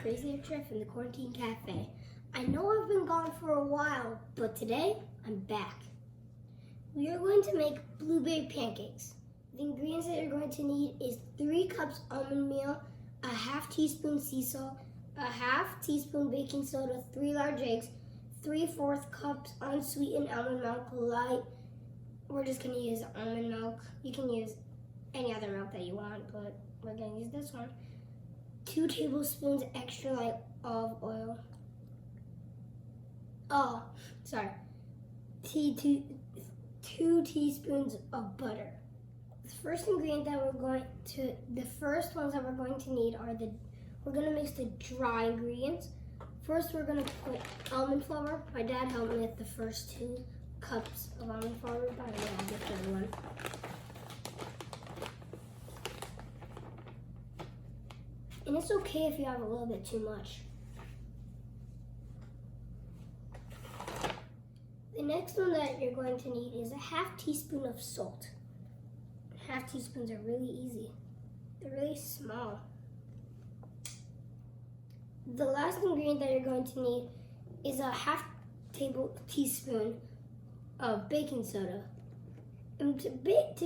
Crazy Chef in the Quarantine Cafe. I know I've been gone for a while, but today I'm back. We are going to make blueberry pancakes. The ingredients that you're going to need is 3 cups almond meal, a half teaspoon sea salt, a half teaspoon baking soda, 3 large eggs, 3/4 cups unsweetened almond milk light. We're just going to use almond milk. You can use any other milk that you want, but we're going to use this one. 2 tablespoons extra light olive oil. Two teaspoons of butter. The first ingredient that the first ones that we're going to need are we're going to mix the dry ingredients. First, we're going to put almond flour. My dad helped me with the first 2 cups of almond flour, but I will get the other one. And it's okay if you have a little bit too much. The next one that you're going to need is a half teaspoon of salt. Half teaspoons are really easy. They're really small. The last ingredient that you're going to need is a half teaspoon of baking soda. And to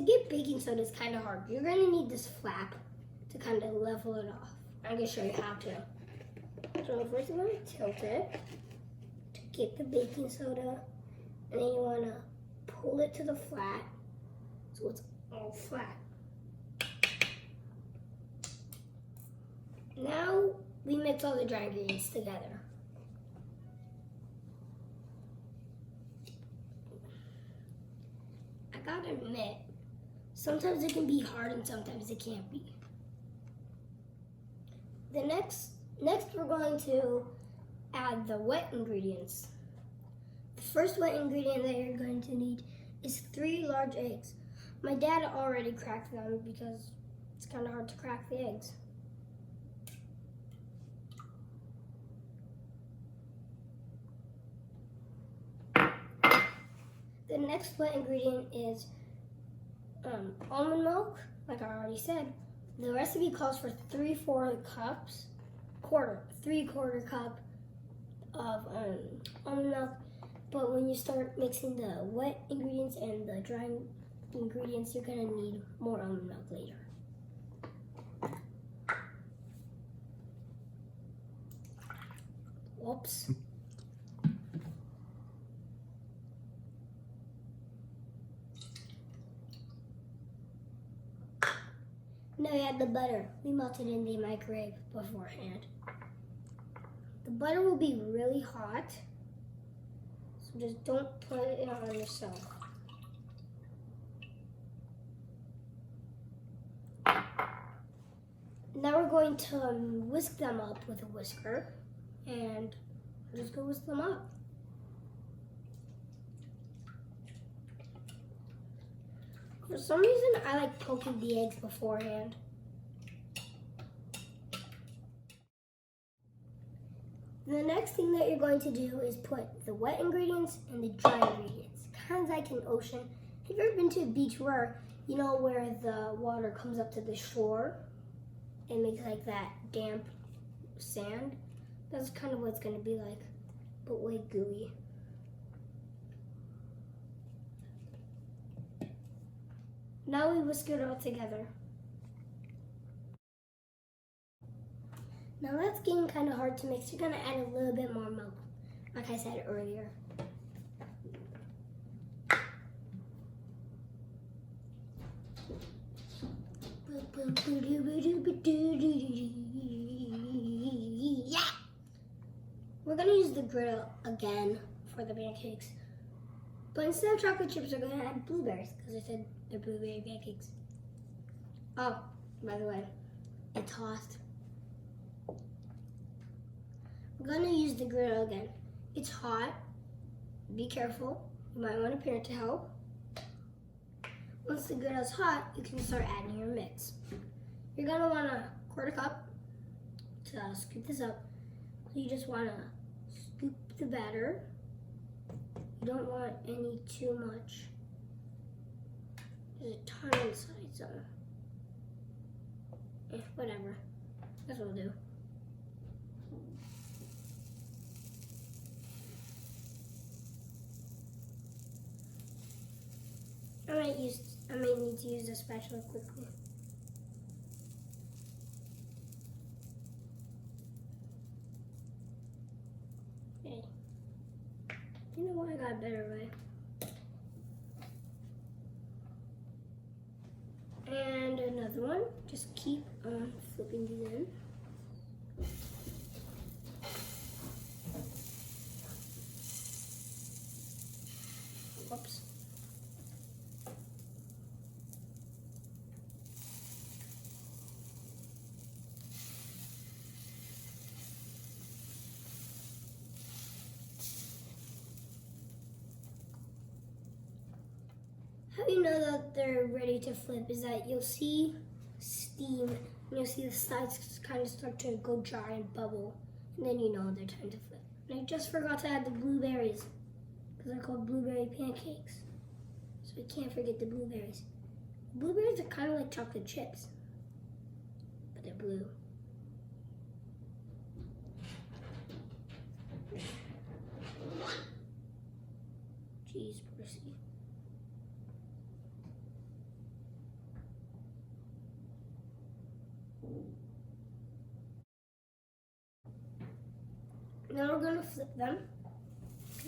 get baking soda is kind of hard. You're going to need this flap to kind of level it off. I'm going to show you how to. So first you want to tilt it to get the baking soda, and then you want to pull it to the flat so it's all flat. Now we mix all the dry ingredients together. I gotta admit, sometimes it can be hard and sometimes it can't be. Next we're going to add the wet ingredients. The first wet ingredient that you're going to need is 3 large eggs. My dad already cracked them because it's kind of hard to crack the eggs. The next wet ingredient is almond milk, like I already said. The recipe calls for 3/4 cups of almond milk. But when you start mixing the wet ingredients and the dry ingredients, you're gonna need more almond milk later. Whoops. Now we add the butter. We melted in the microwave beforehand. The butter will be really hot, so just don't put it on yourself. Now we're going to whisk them up with a whisker, and we're just going to whisk them up. For some reason, I like poking the eggs beforehand. The next thing that you're going to do is put the wet ingredients and the dry ingredients. Kind of like an ocean. Have you ever been to a beach where, you know, where the water comes up to the shore and makes like that damp sand? That's kind of what it's going to be like, but way gooey. Now we whisk it all together. Now that's getting kind of hard to mix. You're gonna add a little bit more milk, like I said earlier. Yeah! We're gonna use the griddle again for the pancakes. But instead of chocolate chips, we're going to add blueberries, because I said they're blueberry pancakes. Oh, by the way, it's hot. We're going to use the griddle again. It's hot. Be careful. You might want a parent to help. Once the griddle's hot, you can start adding your mix. You're going to want a 1/4 cup to scoop this up. So you just want to scoop the batter. You don't want any too much. There's a ton inside, so whatever. That's what we'll do. might need to use the spatula quickly. Okay. You know what? I got a better way. And another one. Just keep on flipping these in. Whoops. How you know that they're ready to flip is that you'll see steam and you'll see the sides kind of start to go dry and bubble, and then you know they're time to flip. And I just forgot to add the blueberries because they're called blueberry pancakes. So we can't forget the blueberries. Blueberries are kind of like chocolate chips, but they're blue. Jeez, Percy. Now we're going to flip them.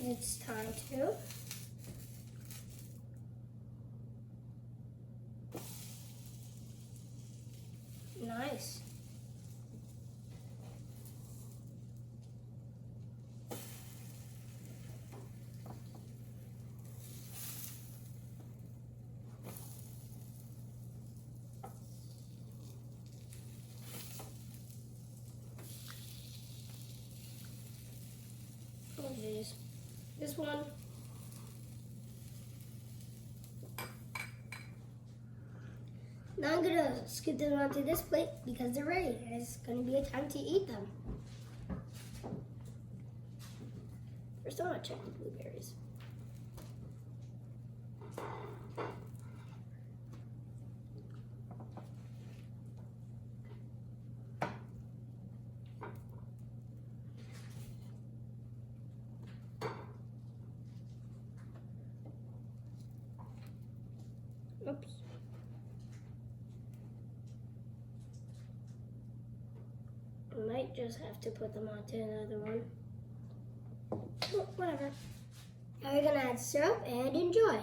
It's time to. Nice. Oh jeez. This one. Now I'm gonna scoop them onto this plate because they're ready. It's gonna be a time to eat them. First, I want to check the blueberries. Oops. I might just have to put them onto another one. Oh, whatever. Now we're gonna add syrup and enjoy.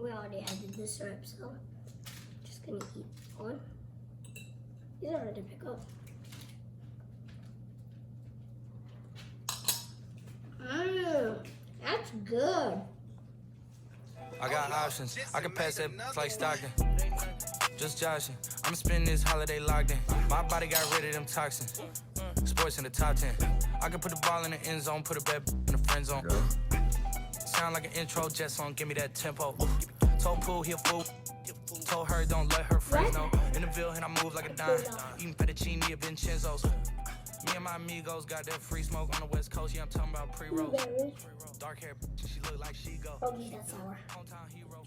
We already added the syrup, so I'm just gonna eat one. These are hard to pick up. That's good. I got options. I can pass that like Stockton. Just joshing. I'ma spend this holiday locked in. My body got rid of them toxins. Sports in the top 10. I can put the ball in the end zone, put a bet in the friend zone. Sound like an intro jet song, give me that tempo. Told Pooh he a fool. Told her don't let her friends know. In the Ville and I move like a dime. Eating fettuccine at Vincenzo's. Me and my amigos got that free smoke on the West Coast. Yeah, I'm talking about pre-roll. Dark hair, she look like she go. Oh, that's sour. Hometown hero.